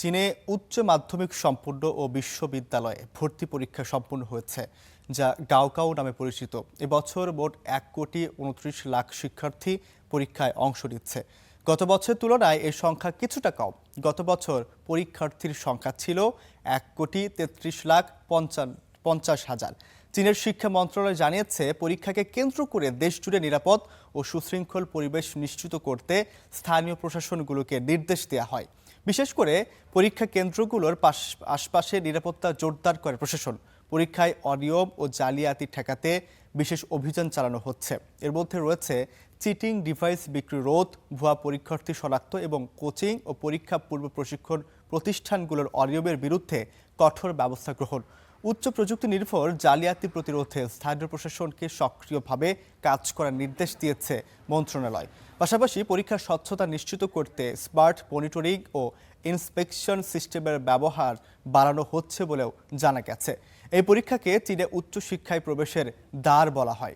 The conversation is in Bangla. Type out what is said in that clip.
চীনে উচ্চ মাধ্যমিক সম্পূর্ণ ও বিশ্ববিদ্যালয়ে ভর্তি পরীক্ষা সম্পন্ন হয়েছে, যা গাওকাও নামে পরিচিত। এবছর মোট 1,29,00,000 শিক্ষার্থী পরীক্ষায় অংশ নিচ্ছে। গত বছরের তুলনায় এই সংখ্যা কিছুটা কম। গত বছর পরীক্ষার্থীর সংখ্যা ছিল 1,33,50,000। চীনের শিক্ষা মন্ত্রণালয় জানিয়েছে, পরীক্ষাকে কেন্দ্র করে দেশজুড়ে নিরাপদ ও সুশৃঙ্খল পরিবেশ নিশ্চিত করতে স্থানীয় প্রশাসনগুলোকে নির্দেশ দেওয়া হয়। বিশেষ করে পরীক্ষা কেন্দ্রগুলোর আশপাশে নিরাপত্তা জোরদার করে প্রশাসন। পরীক্ষায় অনিয়ম ও জালিয়াতি ঠেকাতে বিশেষ অভিযান চালানো হচ্ছে। এর মধ্যে রয়েছে চিটিং ডিভাইস বিক্রি রোধ, ভুয়া পরীক্ষার্থী শনাক্ত এবং কোচিং ও পরীক্ষা পূর্ব প্রশিক্ষণ প্রতিষ্ঠানগুলোর অনিয়মের বিরুদ্ধে কঠোর ব্যবস্থা গ্রহণ। উচ্চ প্রযুক্তি নির্ভর জালিয়াতি প্রতিরোধে স্থানীয় প্রশাসনকে সক্রিয়ভাবে কাজ করার নির্দেশ দিয়েছে মন্ত্রণালয়। পাশাপাশি পরীক্ষার স্বচ্ছতা নিশ্চিত করতে স্মার্ট মনিটরিং ও ইন্সপেকশন সিস্টেমের ব্যবহার বাড়ানো হচ্ছে বলেও জানা গেছে। এই পরীক্ষাকে চীনে উচ্চশিক্ষায় প্রবেশের দ্বার বলা হয়।